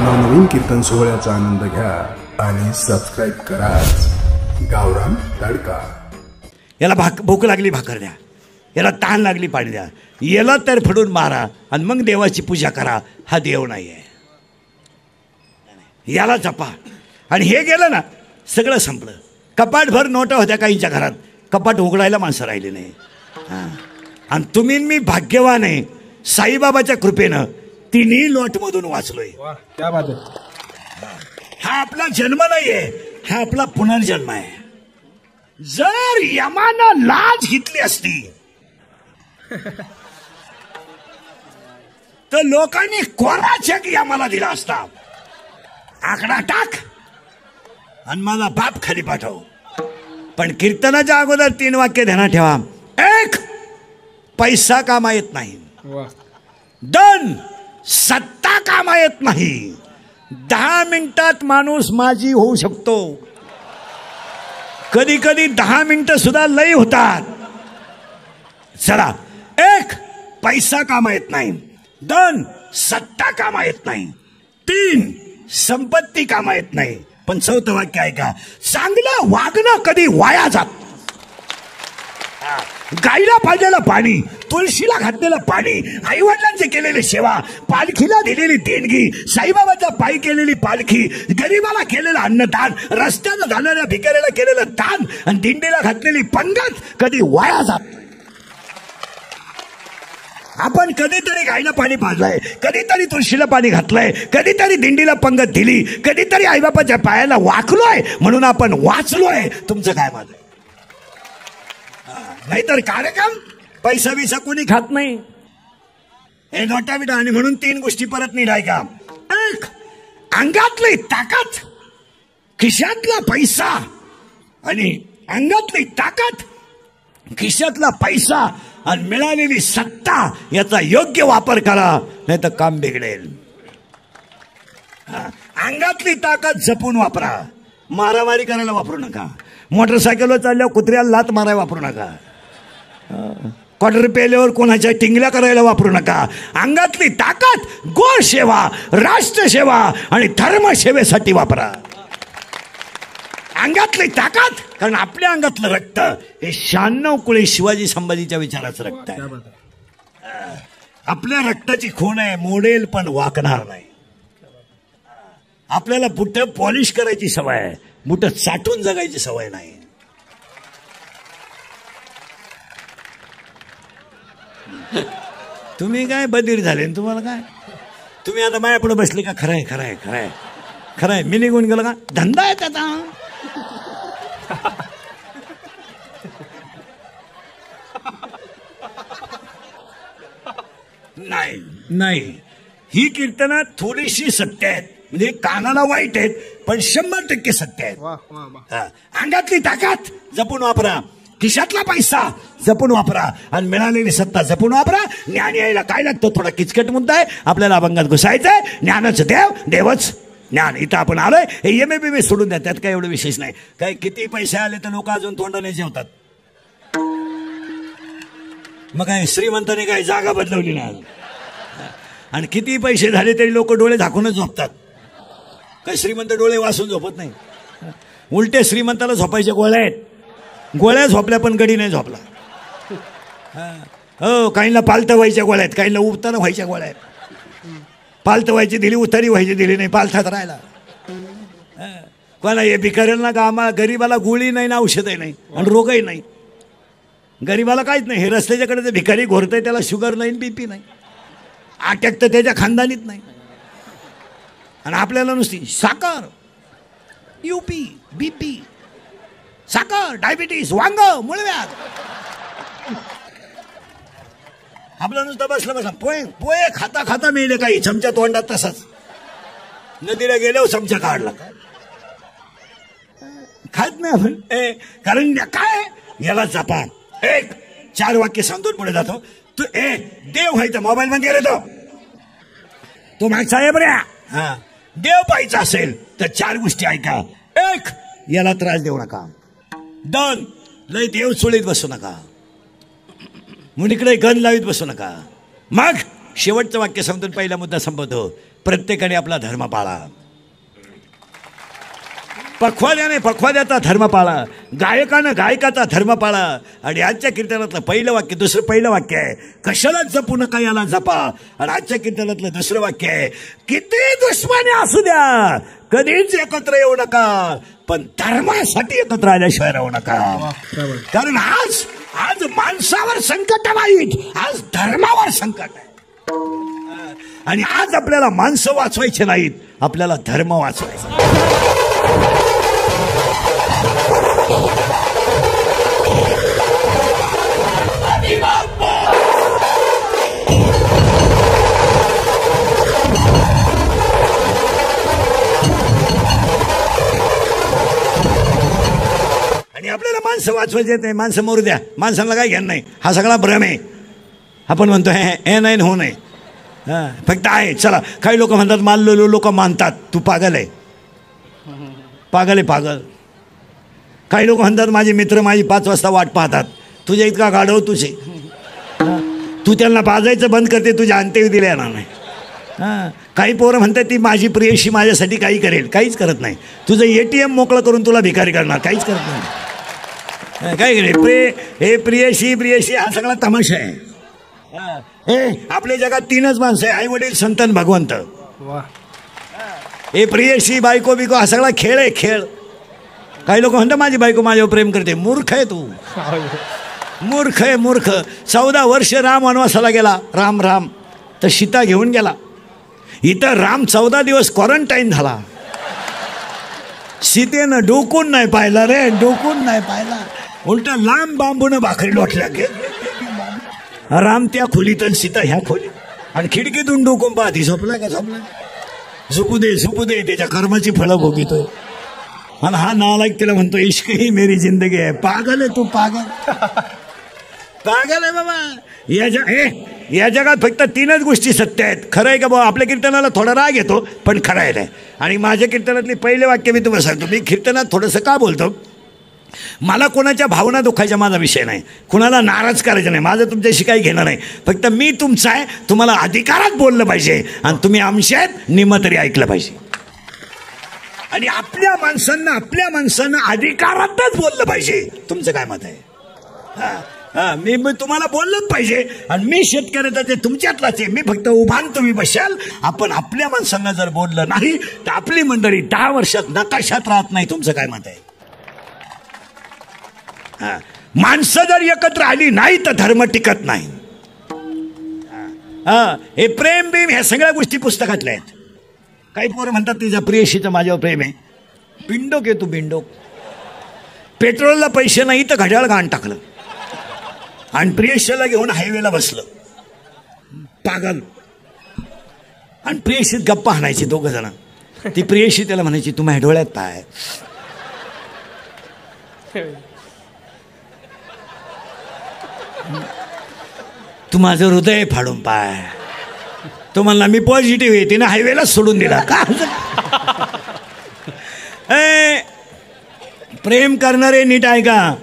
नवनवीन कीर्तन सोहळ्याचा आनंद घ्या आणि सबस्क्राईब करा गावरान तडका। याला भूक लागली भाकर द्या, याला तहान लागली पाणी द्या, याला तर फडून मारा आणि मग देवाची पूजा करा। हा देव नाही आहे, याला जपा। आणि हे गेलं ना सगळं संपलं। कपाटभर नोटा होत्या काहींच्या घरात, कपाट उघडायला माणसं राहिली नाही। आणि तुम्ही मी भाग्यवान आहे, साईबाबाच्या कृपेनं तिन्ही लोटमधून वाचलोय। क्या बात आहे। हा आपला जन्म नाहीये, हा आपला पुनर्जन्म आहे। जर यमानं लाज घेतली असती तर लोकांनी कोरा चेक यमाला दिला असता। आकडा टाक आणि मला बाप खाली पाठव। पण कीर्तनाच्या अगोदर 3 वाक्य ध्यानात ठेवा। 1, पैसा कामा येत नाही। 2, सत्ता कामा येत नाही। 10 मिनिटात माणूस माझी होऊ शकतो, कधी कधी 10 मिनिटं सुद्धा लई होतात। चला, 1, पैसा कामा येत नाही। 2, सत्ता कामा येत नाही। 3, संपत्ती कामा येत नाही। पण 4थं वाक्य आहे का, चांगलं वागणं कधी वाया जात। गाईला पाजलेलं पाणी, तुळशीला घातलेलं पाणी, आईवडिलांचे केलेली सेवा, पालखीला दिलेली देणगी, साईबाबाच्या पायी केलेली पालखी, गरीबाला केलेलं अन्नदान, रस्त्यानं झालेल्या भिकाऱ्याला केलेलं दान आणि दिंडीला घातलेली पंगत कधी वाया जात नाही। आपण कधीतरी गाईला पाणी पाजलंय, कधीतरी तुळशीला पाणी घातलंय, कधीतरी दिंडीला पंगत दिली, कधीतरी आईबापाच्या पायाला वाकलोय म्हणून आपण वाचलोय। तुमचं काय मत आहे? नाहीतर कार्यक्रम पैसा बिसा कोणी खात नाही। हे नोटा बिटा आणि म्हणून 3 गोष्टी परत नीट ऐका। 1, अंगातली ताकद, खिशातला पैसा। आणि अंगातली ताकद, खिशातला पैसा आणि मिळालेली सत्ता याचा योग्य वापर करा, नाही तर काम बिघडेल। अंगातली ताकद जपून वापरा, मारामारी करायला वापरू नका। मोटरसायकलवर चालल्यावर कुत्र्याला लात मारायला वापरू नका। क्वार्टर पेल्यावर कोणाच्या टिंगल्या करायला वापरू नका। अंगातली ताकद गोळ सेवा, राष्ट्रसेवा आणि धर्मसेवेसाठी वापरा। अंगातली ताकद, कारण आपल्या अंगातलं रक्त हे 96 कुळे शिवाजी संभाजीच्या विचाराचं रक्त आहे। आपल्या रक्ताची खूण आहे, मोडेल पण वाकणार नाही। आपल्याला बुट पॉलिश करायची सवय आहे, बुट साठवून जगायची सवय नाही। तुम्ही काय बधीर झाले, तुम्हाला काय, तुम्ही आता माझ्यापुढे बसले का? खरंय खरंय खरंय खरंय, मी निघून गेलो का? धंदा आहे त्याचा। नाही नाही, ही कीर्तनात थोडीशी सत्य आहेत, म्हणजे कानाला वाईट आहेत पण 100% सत्य आहेत। अंगातली ताकद जपून वापरा, खिशातला पैसा जपून वापरा आणि मिळालेली सत्ता जपून वापरा। ज्ञान यायला काय लागतं? थोडा किचकट मुद्दा आहे, आपल्याला अभंगात घुसायचंय। ज्ञानच देव, देवच ज्ञान। इथं आपण आलोय, हे एम.ए. सोडून द्या, त्यात काय एवढं विशेष नाही। काय किती पैसे आले तर लोक अजून तोंडाने जेवतात। मग काय श्रीमंताने काय जागा बदलवली नाही, आणि किती पैसे झाले तरी लोक डोळे झाकूनच झोपतात। काय श्रीमंत डोळे वासून झोपत नाही, उलटे श्रीमंताला झोपायचे गोळ्या आहेत। गोळ्या झोपल्या पण गडी नाही झोपला। हो, काहींना पालतं व्हायच्या गोळ्या आहेत, काहींना उतारा व्हायच्या गोळ्या आहेत। पालतं व्हायची दिली, उतारी व्हायची दिली नाही, पालथात राहिला। कोणा हे भिकाऱ्यांना कामा, गरीबाला गोळी नाही ना औषधही नाही आणि रोगही नाही। गरीबाला काहीच नाही, हे रस्त्याच्याकडे जे भिकारी घोरतंय त्याला शुगर नाही, BP नाही, अटॅक तर त्याच्या खानदानीत नाही। आणि आपल्याला नुसती साखर, UP, BP, साखर, डायबिटीस, वांग, मुळव्याध। आपलं नुसतं बसलं पोहे पोहे खाता खाता मिळले काही चमचा तोंडात, तसंच नदीला गेल्यावर चमचा काढला, खात नाही आपण। कारण काय, याला जपा। 1, 4 वाक्य सांगतो पुढे जातो। तू देव व्हायचं, मोबाईल मध्ये गेले तो माग साहेब रे, देव पाहायचा असेल तर 4 गोष्टी ऐका। 1, याला त्रास देऊ नका। 2, लय देव चोळीत बसू नका, मुलीकडे गण लावीत बसू नका। मग शेवटचं वाक्य सांगतो, पहिला मुद्दा संपवतो. प्रत्येकाने आपला धर्म पाळा. पखवाद्याने पखवाद्याचा धर्म पाळा, गायकानं गायकाचा धर्म पाळा. आणि आजच्या कीर्तनातलं पहिलं वाक्य, दुसरं पहिलं वाक्य आहे कशाला जपू नका याला जपा. आणि आजच्या कीर्तनातलं दुसरं वाक्य आहे किती दुश्मनी असू द्या कधीच एकत्र येऊ नका, पण धर्मासाठी एकत्र आल्याशिवाय राहू नका. कारण आज माणसावर संकट नाहीत, आज धर्मावर संकट आहे. आणि आज आपल्याला माणसं वाचवायचे नाहीत, आपल्याला धर्म वाचवायचा. आणि आपल्याला माणसं वाचवायचे नाही, माणसं मरू द्या, माणसांना काय घेणं नाही. हा सगळा भ्रम आहे. आपण म्हणतो हे नाही होऊ नये, फक्त आहे. चला, काही लोक म्हणतात मानलेलो लोक मानतात, तू पागल आहे, पागल आहे, पागल. काही लोक म्हणतात माझे मित्र माझी 5 वाजता वाट पाहतात, तुझ्या इतका गाढव तुझे, तू त्यांना पाजायचं बंद करते, तुझ्या अंत्यविधीला येणार नाही. काही पोरं म्हणतात ती माझी प्रियशी माझ्यासाठी काही करेल, काहीच करत नाही. तुझं ATM मोकळं करून तुला भिकारी करणार, काहीच करत नाही. काय करेल हे प्रियशी प्रियशी हा सगळा तमाशा आहे. आपल्या जगात 3च माणसं आहे, आई वडील संतन भगवंत. हे प्रियशी बायको बिको हा सगळा खेळ आहे, खेळ. काही लोक म्हणतात माझी बायको माझ्यावर प्रेम करते. मूर्ख आहे तू, मूर्ख आहे, मूर्ख. 14 वर्ष राम वनवासाला गेला, राम तर सीता घेऊन गेला. इथं राम 14 दिवस क्वारंटाईन झाला. सीतेनं डोकून नाही पाहिला रे, डोकून नाही पाहिला, उलट लांब बांबून भाकरी लोटल्या. राम त्या खोलीत आणि सीता ह्या खोलीत, आणि खिडकीतून डोकून पाहती. झोपला का? झोपला. झोपू दे, त्याच्या कर्माची फळं भोगितोय. आणि हा नालायक तिला म्हणतो इश्क ही मेरी जिंदगी आहे. पागल आहे तू, पागल, पागल आहे बाबा. या जगात फक्त 3च गोष्टी सत्य आहेत. खरं आहे का बाबा? आपल्या कीर्तनाला थोडा राग येतो, पण खरं आहे. आणि माझ्या कीर्तनातले पहिले वाक्य मी तुम्हाला सांगतो. मी कीर्तनात थोडंसं का बोलतो, मला कोणाच्या भावना दुखायचा माझा विषय नाही, कुणाला नाराज करायचं नाही, माझं तुमच्याशी काही घेणं नाही. फक्त मी तुमचा आहे, तुम्हाला अधिकारात बोललं पाहिजे, आणि तुम्ही आमचे आहेत निम तरी ऐकलं पाहिजे. आणि आपल्या माणसांना अधिकारातच बोललं पाहिजे. तुमचं काय मत आहे? मी तुम्हाला बोललंच पाहिजे. आणि मी शेतकऱ्याचा ते तुमच्यातलाच आहे. मी फक्त उभान, तुम्ही बसाल. आपण आपल्या माणसांना जर बोललं नाही तर आपली मंडळी 10 वर्षात नकाशात राहत नाही. तुमचं काय मत आहे? माणसं जर एकत्र आली नाही तर धर्म टिकत नाही. हे प्रेम बिम ह्या सगळ्या गोष्टी पुस्तकातल्या आहेत. काही पोरं म्हणतात तिच्या प्रियशीचं माझ्यावर प्रेम आहे. बिंडोक आहे तू, बिंडोक. पेट्रोलला पैसे नाही तर घड्याळ घाण टाकलं, आणि प्रियशीला घेऊन हायवेला बसलं, पागल. आणि प्रियशीत गप्पा हाणायची 2 जण. ती प्रियशी त्याला म्हणायची तू माझ्या डोळ्यात पाय, तू माझं हृदय फाडून पाय. तो म्हणला मी पॉझिटिव्ह आहे. तिने हायवेला सोडून दिला. का प्रेम करणारे नीट आहे का?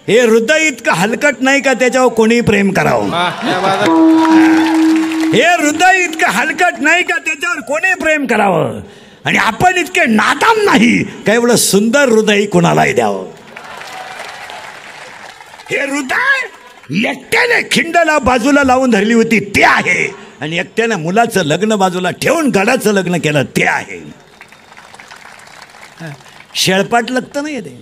हे हृदय इतकं हलकट नाही का त्याच्यावर कोणी प्रेम करावं? हे हृदय इतकं हलकट नाही का त्याच्यावर कोणी प्रेम करावं? आणि आपण इतके नादान नाही का एवढं सुंदर हृदय कोणालाही द्यावं? हे हृदय एकट्याने खिंडला बाजूला लावून धरली होती ते आहे, आणि एकट्याने मुलाचं लग्न बाजूला ठेवून गडाचं लग्न केलं ते आहे. शेळपाट लागतं नाही ते.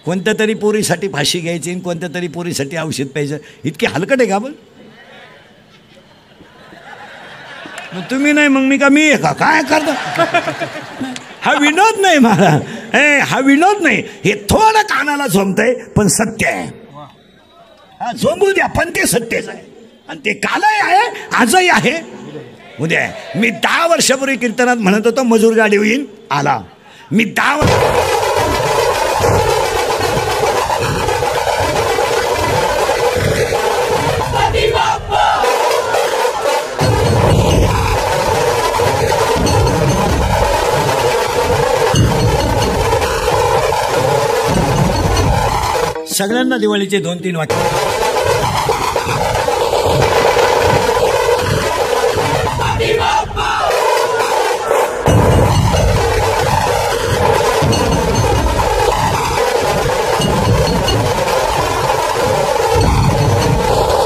कोणत्या तरी पोरीसाठी फाशी घ्यायची, कोणत्या तरी पोरीसाठी औषध प्यायचं. इतकी हलकट आहे का आपण? तुम्ही नाही मग मी का? मी आहे का? काय करता? हा विनोद नाही मला, हा विनोद नाही. हे थोडं कानाला झोंबतंय पण सत्य आहे. हा झोंबू द्या, पण ते सत्यच आहे. आणि ते कालही आहे, आजही आहे, उद्या आहे. मी 10 वर्षापूर्वी कीर्तनात म्हणत होतो मजूर गाडी होईल, आला. मी 10 वर्ष सगळ्यांना दिवाळीचे 2-3 वाक्य.